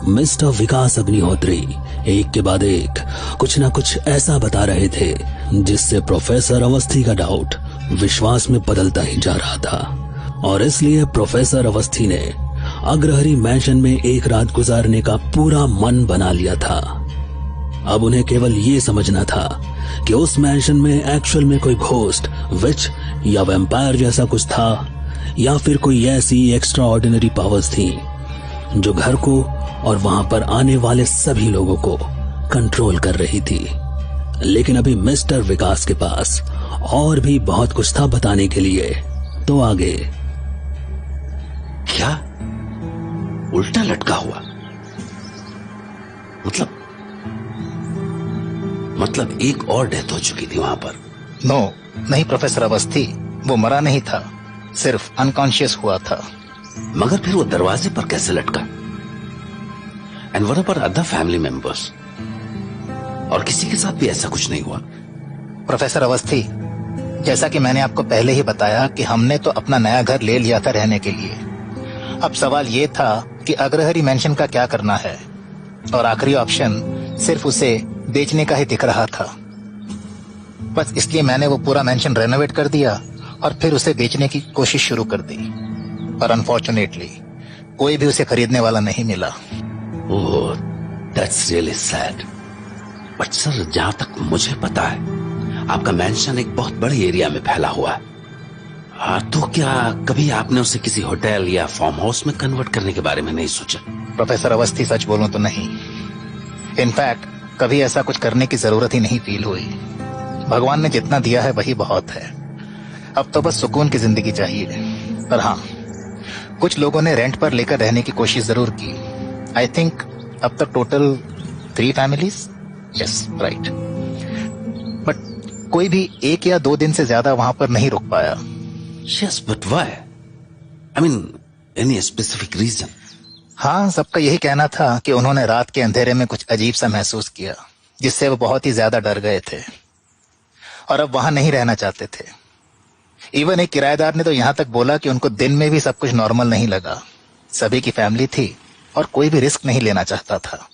Mister विकास अग्निहोत्री एक के बाद एक कुछ ना कुछ ऐसा बता रहे थे जिससे प्रोफेसर अवस्थी का डाउट विश्वास में बदलता ही जा रहा था। और इसलिए प्रोफेसर अवस्थी ने अग्रहरी मैंशन में एक रात गुजारने का पूरा मन बना लिया था। अब उन्हें केवल ये समझना था कि उस मैंशन में एक्चुअल में कोई घोस्ट, विच या वैम्पायर जैसा कुछ था, या फिर कोई ऐसी एक्स्ट्रा ऑर्डिनरी पावर्स थी जो घर को और वहां पर आने वाले सभी लोगों को कंट्रोल कर रही थी। लेकिन अभी मिस्टर विकास के पास और भी बहुत कुछ था बताने के लिए। तो आगे क्या उल्टा लटका हुआ? मतलब एक और डेथ हो चुकी थी वहां पर? नो, नहीं प्रोफेसर अवस्थी, वो मरा नहीं था, सिर्फ अनकॉन्शियस हुआ था। मगर फिर वो दरवाजे पर कैसे लटका? And what about other family members? और किसी के साथ भी ऐसा कुछ नहीं हुआ? प्रोफेसर अवस्थी, जैसा कि मैंने आपको पहले ही बताया कि हमने तो अपना नया घर ले लिया था रहने के लिए। अब सवाल ये था कि अग्रहरी मैंशन का क्या करना है, और आखिरी ऑप्शन सिर्फ उसे बेचने का ही दिख रहा था। बस इसलिए मैंने वो पूरा मैंशन रेनोवेट कर दिया और फिर उसे बेचने की कोशिश शुरू कर दी। पर अनफॉर्चुनेटली कोई भी उसे खरीदने वाला नहीं मिला। Oh, that's really sad. But sir, जहां तक मुझे पता है आपका मैंशन एक बहुत बड़े एरिया में फैला हुआ है। तो क्या कभी आपने उसे किसी होटल या फार्म हाउस में कन्वर्ट करने के बारे में नहीं सोचा? प्रोफेसर अवस्थी, सच बोलूं तो नहीं। इनफैक्ट कभी ऐसा कुछ करने की जरूरत ही नहीं फील हुई। भगवान ने जितना दिया है वही बहुत है। अब तो बस सुकून की जिंदगी चाहिए। पर हाँ, कुछ लोगों ने रेंट पर लेकर रहने की कोशिश जरूर की। आई थिंक अब तक total 3 families. Yes, right. But कोई भी 1 या 2 दिन से ज्यादा वहां पर नहीं रुक पाया। Yes, but why? I mean, any specific reason? हाँ, सबका यही कहना था कि उन्होंने रात के अंधेरे में कुछ अजीब सा महसूस किया, जिससे वो बहुत ही ज्यादा डर गए थे और अब वहां नहीं रहना चाहते थे। इवन एक किराएदार ने तो यहाँ तक बोला कि उनको दिन में भी सब कुछ नॉर्मल नहीं लगा। सभी की फैमिली थी और कोई भी रिस्क नहीं लेना चाहता था।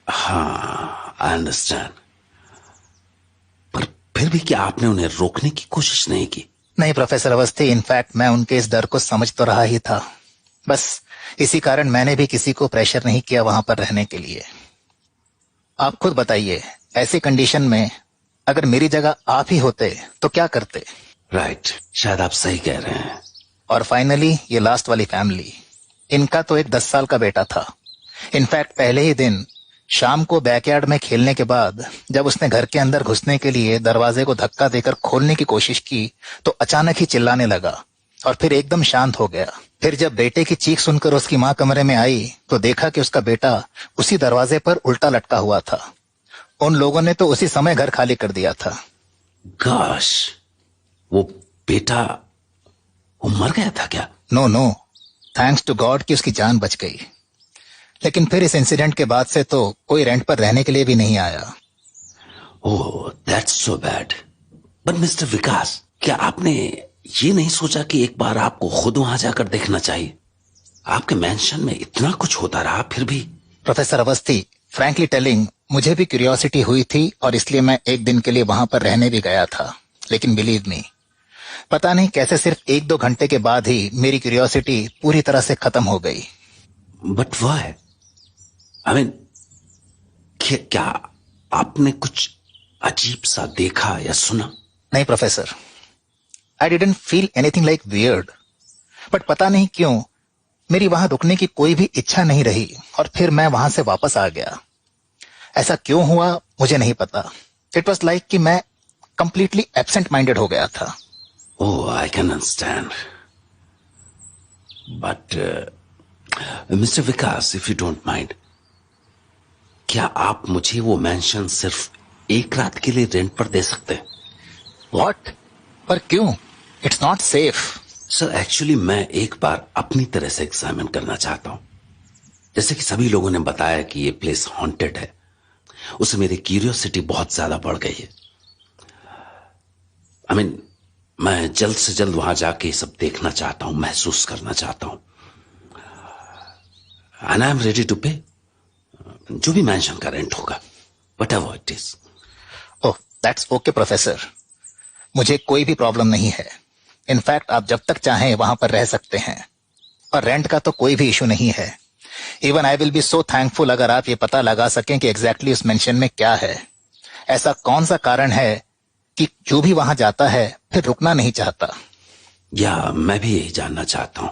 हाँ, आई अंडरस्टैंड। पर फिर भी क्या आपने उन्हें रोकने की कोशिश नहीं की? नहीं प्रोफेसर अवस्थी, इनफैक्ट मैं उनके इस डर को समझ तो रहा ही था। बस इसी कारण मैंने भी किसी को प्रेशर नहीं किया वहां पर रहने के लिए। आप खुद बताइए, ऐसी कंडीशन में अगर मेरी जगह आप ही होते तो क्या करते? राइट, शायद आप सही कह रहे हैं। और फाइनली ये लास्ट वाली फैमिली, इनका तो एक 10 साल का बेटा था। इनफैक्ट पहले ही दिन शाम को बैकयार्ड में खेलने के बाद जब उसने घर के अंदर घुसने के लिए दरवाजे को धक्का देकर खोलने की कोशिश की तो अचानक ही चिल्लाने लगा और फिर एकदम शांत हो गया। फिर जब बेटे की चीख सुनकर उसकी माँ कमरे में आई तो देखा कि उसका बेटा उसी दरवाजे पर उल्टा लटका हुआ था। उन लोगों ने तो उसी समय घर खाली कर दिया था। गॉश, वो बेटा वो मर गया था क्या? नो, थैंक्स टू गॉड कि उसकी जान बच गई। लेकिन फिर इस इंसिडेंट के बाद से तो कोई रेंट पर रहने के लिए भी नहीं आया। Oh, that's so bad. But mister Vikas, क्या आपने ये नहीं सोचा कि एक बार आपको खुद वहां जाकर देखना चाहिए? आपके मैंशन में इतना कुछ होता रहा फिर भी। प्रोफेसर अवस्थी, फ्रैंकली टेलिंग, मुझे भी क्यूरियोसिटी हुई थी और इसलिए मैं एक दिन के लिए वहां पर रहने भी गया था। लेकिन बिलीव मी, पता नहीं कैसे सिर्फ 1-2 घंटे के बाद ही मेरी क्यूरियोसिटी पूरी तरह से खत्म हो गई। But why? आई मीन, क्या आपने कुछ अजीब सा देखा या सुना? नहीं professor, I didn't feel anything like weird. But पता नहीं क्यों मेरी वहां रुकने की कोई भी इच्छा नहीं रही और फिर मैं वहां से वापस आ गया। ऐसा क्यों हुआ मुझे नहीं पता। इट वॉज लाइक कि मैं कंप्लीटली एब्सेंट माइंडेड हो गया था। Oh, I can understand. But mister Vikas, if you don't mind, क्या आप मुझे वो मैंशन सिर्फ 1 रात के लिए रेंट पर दे सकते हैं? व्हाट? पर क्यों? It's not safe. Sir, actually मैं एक बार अपनी तरह से एग्जामिन करना चाहता हूं। जैसे कि सभी लोगों ने बताया कि ये प्लेस हॉन्टेड है, उससे मेरी क्यूरियोसिटी बहुत ज्यादा बढ़ गई है। आई मीन, मैं जल्द से जल्द वहां जाके सब देखना चाहता हूं, महसूस करना चाहता हूं। And I am ready to pay जो भी मैंशन का रेंट होगा, whatever it is. Oh, that's okay professor, मुझे कोई भी प्रॉब्लम नहीं है। इनफैक्ट आप जब तक चाहें वहां पर रह सकते हैं, और रेंट का तो कोई भी इशू नहीं है। Even I will be so thankful अगर आप ये पता लगा सकें कि एग्जैक्टली उस मेंशन में क्या है। ऐसा कौन सा कारण है कि जो भी वहां जाता है फिर रुकना नहीं चाहता। या मैं भी यही जानना चाहता हूं,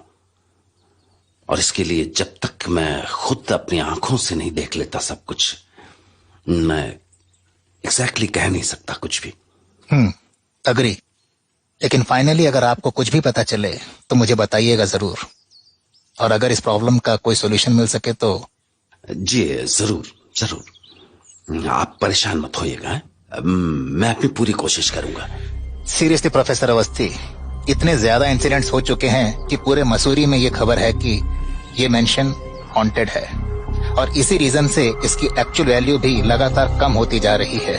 और इसके लिए जब तक मैं खुद अपनी आंखों से नहीं देख लेता सब कुछ, मैं एग्जैक्टली कह नहीं सकता कुछ भी। अग्री। लेकिन फाइनली अगर आपको कुछ भी पता चले तो मुझे बताइएगा जरूर, और अगर इस प्रॉब्लम का कोई सॉल्यूशन मिल सके तो। जी जरूर जरूर, आप परेशान मत होइएगा, मैं अपनी पूरी कोशिश करूंगा। सीरियसली प्रोफेसर अवस्थी, इतने ज्यादा इंसिडेंट्स हो चुके हैं कि पूरे मसूरी में ये खबर है कि ये मेंशन हॉन्टेड है, और इसी रीजन से इसकी एक्चुअल वैल्यू भी लगातार कम होती जा रही है।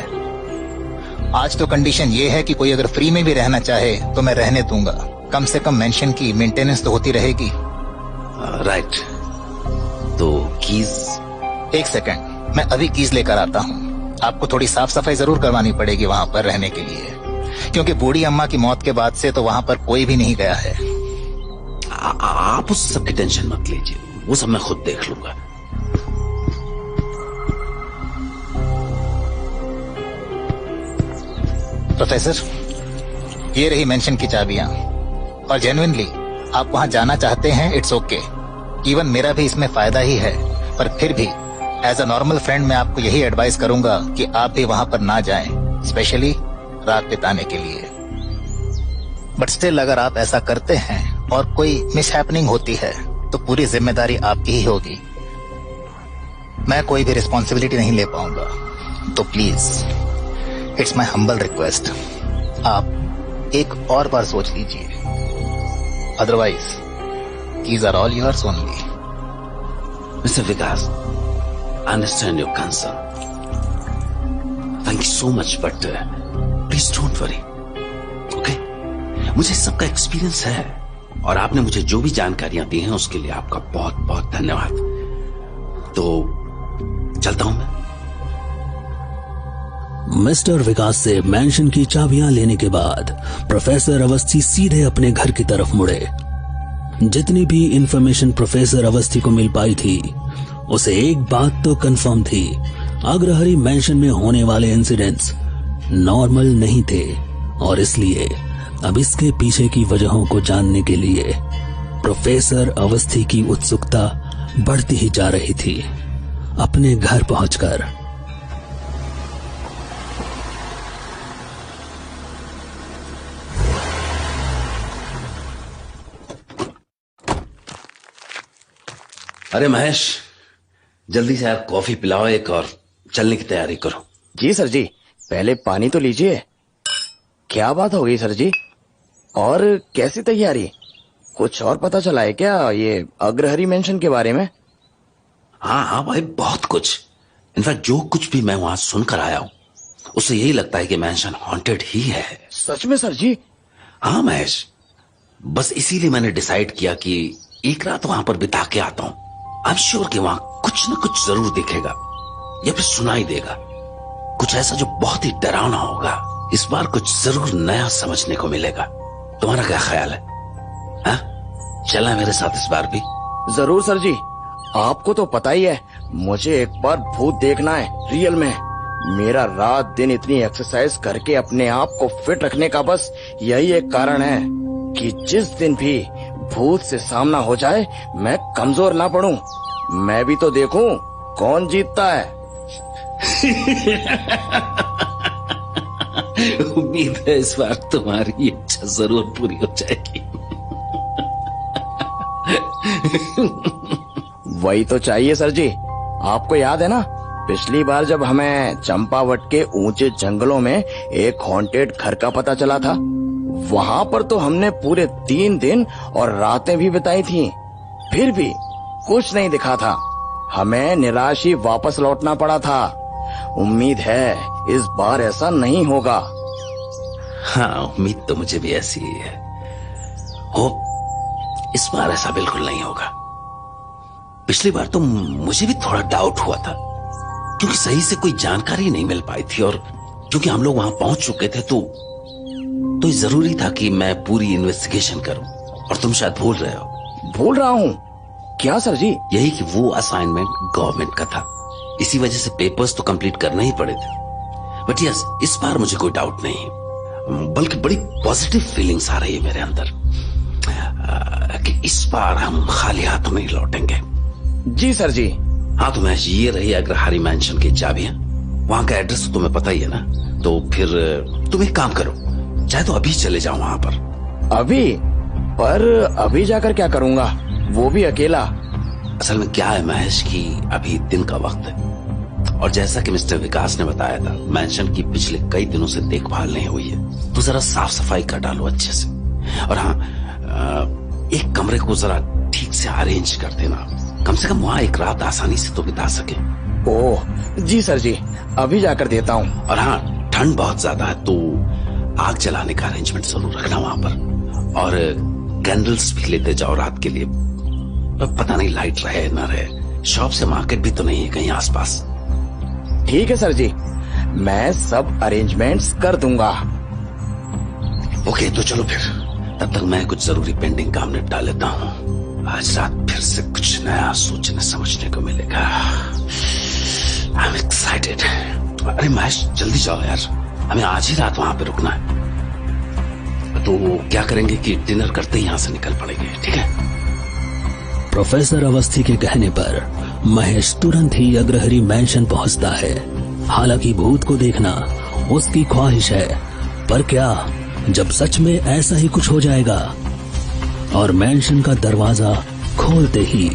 आज तो कंडीशन ये है कि कोई अगर फ्री में भी रहना चाहे तो मैं रहने दूंगा, कम से कम मेंशन की मेंटेनेंस तो होती रहेगी। राइट, तो कीज? एक सेकंड, मैं अभी कीज लेकर आता हूँ। आपको थोड़ी साफ सफाई जरूर करवानी पड़ेगी वहां पर रहने के लिए, क्योंकि बूढ़ी अम्मा की मौत के बाद से तो वहां पर कोई भी नहीं गया है। आप उस सब की टेंशन मत लीजिए, वो सब मैं खुद देख लूंगा। प्रोफेसर, ये रही मेंशन की चाबियां, और जेन्युइनली आप वहां जाना चाहते हैं, इट्स ओके। इवन मेरा भी इसमें फायदा ही है, पर फिर भी एज अ नॉर्मल फ्रेंड मैं आपको यही एडवाइस करूंगा कि आप भी वहां पर ना जाएं, स्पेशली रात बिताने के लिए। बट स्टिल अगर आप ऐसा करते हैं और कोई मिसहैपनिंग होती है तो पूरी जिम्मेदारी आपकी ही होगी, मैं कोई भी रिस्पॉन्सिबिलिटी नहीं ले पाऊंगा। तो please, it's my humble request, आप एक और बार सोच लीजिए, otherwise keys are all yours only. Mister Vikas, I understand your concern. Thank you so much, but please don't worry. Okay? मुझे सबका एक्सपीरियंस है, और आपने मुझे जो भी जानकारियां दी हैं उसके लिए आपका बहुत बहुत धन्यवाद। तो चलता हूं मैं। मिस्टर विकास से मैंशन की चाबियां लेने के बाद प्रोफेसर अवस्थी सीधे अपने घर की तरफ मुड़े। जितनी भी इंफॉर्मेशन प्रोफेसर अवस्थी को मिल पाई थी, उसे एक बात तो कंफर्म थी, अग्रहरी मैंशन में होने वाले इंसिडेंट्स नॉर्मल नहीं थे, और इसलिए अब इसके पीछे की वजहों को जानने के लिए प्रोफेसर अवस्थी की उत्सुकता बढ़ती ही जा रही थी। अपने घर पहुंचकर अरे महेश, जल्दी से यार कॉफी पिलाओ एक, और चलने की तैयारी करो। जी सर जी, पहले पानी तो लीजिए। क्या बात हो गई सर जी, और कैसी तैयारी? कुछ और पता चला है क्या ये अग्रहरी मेंशन के बारे में? हाँ हाँ भाई, बहुत कुछ। इनफैक्ट जो कुछ भी मैं वहां सुनकर आया हूँ उससे यही लगता है कि मेंशन हॉन्टेड ही है। सच में सर जी? हाँ महेश, बस इसीलिए मैंने डिसाइड किया कि एक रात वहां पर बिता के आता हूँ। आई एम श्योर कि वहां कुछ न कुछ जरूर दिखेगा या फिर सुनाई देगा, कुछ ऐसा जो बहुत ही डरावना होगा। इस बार कुछ जरूर नया समझने को मिलेगा। तुम्हारा क्या ख्याल है? हाँ, चलना मेरे साथ इस बार भी? जरूर सर जी, आपको तो पता ही है मुझे एक बार भूत देखना है रियल में। मेरा रात दिन इतनी एक्सरसाइज करके अपने आप को फिट रखने का बस यही एक कारण है कि जिस दिन भी भूत से सामना हो जाए मैं कमजोर ना पड़ूं। मैं भी तो देखूं कौन जीतता है। उम्मीद है इस बार तुम्हारी इच्छा जरूर पूरी हो जाएगी। वही तो चाहिए सर जी। आपको याद है ना, पिछली बार जब हमें चंपावट के ऊंचे जंगलों में एक हॉन्टेड घर का पता चला था, वहाँ पर तो हमने पूरे 3 दिन और रातें भी बिताई थी, फिर भी कुछ नहीं दिखा था। हमें निराश ही वापस लौटना पड़ा था। उम्मीद है इस बार ऐसा नहीं होगा। हाँ, उम्मीद तो मुझे भी ऐसी ही है। होप इस बार ऐसा बिल्कुल नहीं होगा। पिछली बार तो मुझे भी थोड़ा डाउट हुआ था, क्योंकि सही से कोई जानकारी नहीं मिल पाई थी, और क्योंकि हम लोग वहां पहुंच चुके थे तो जरूरी था कि मैं पूरी इन्वेस्टिगेशन करूं, और तुम शायद भूल रहे हो। भूल रहा हूँ? क्या सर जी? यही कि वो असाइनमेंट गवर्नमेंट का था, इसी वजह से पेपर्स तो कंप्लीट करने ही पड़े थे। बट यस, इस बार मुझे कोई डाउट नहीं है, बल्कि बड़ी पॉजिटिव फीलिंग्स आ रही है मेरे अंदर कि इस बार हम खाली हाथों नहीं लौटेंगे। जी सर जी। हाँ, तो महेश, ये रही अग्रहारी मैंशन की चाबियां। वहां का एड्रेस तो तुम्हें पता ही है ना, तो फिर तुम एक काम करो, चाहे तो अभी चले जाओ वहां पर। अभी? पर अभी जाकर क्या करूंगा, वो भी अकेला? असल में क्या है महेश कि अभी दिन का वक्त है, और जैसा कि मिस्टर विकास ने बताया था, मैंशन की पिछले कई दिनों से देखभाल नहीं हुई है, तो जरा साफ सफाई कर डालो अच्छे से। और हाँ, एक कमरे को जरा ठीक से अरेंज कर देना, कम से कम वहां एक रात आसानी से तो बिता सके। ओह जी सर जी, अभी जाकर देता हूँ। और हाँ, ठंड बहुत ज्यादा है, तो आग जलाने का अरेंजमेंट जरूर रखना वहां पर, और कैंडल्स भी लेते जाओ रात के लिए। पता नहीं लाइट रहे ना रहे, शॉप से मार्केट भी तो नहीं है कहीं आसपास। ठीक है सर जी, मैं सब अरेंजमेंट्स कर दूंगा। ओके, तो चलो फिर, तब तक मैं कुछ जरूरी पेंडिंग काम निपटा लेता हूँ। आज रात फिर से कुछ नया सोचने समझने को मिलेगा। I am excited. अरे महेश, जल्दी जाओ यार, हमें आज ही रात वहां पे रुकना है। तो क्या करेंगे कि डिनर करते ही यहां से निकल पड़ेंगे, ठीक है? प्रोफेसर अवस्थी के कहने पर महेश तुरंत ही अग्रहरी मैंशन पहुंचता है। हालांकि भूत को देखना उसकी ख्वाहिश है, पर क्या जब सच में ऐसा ही कुछ हो जाएगा? और मैंशन का दरवाजा खोलते ही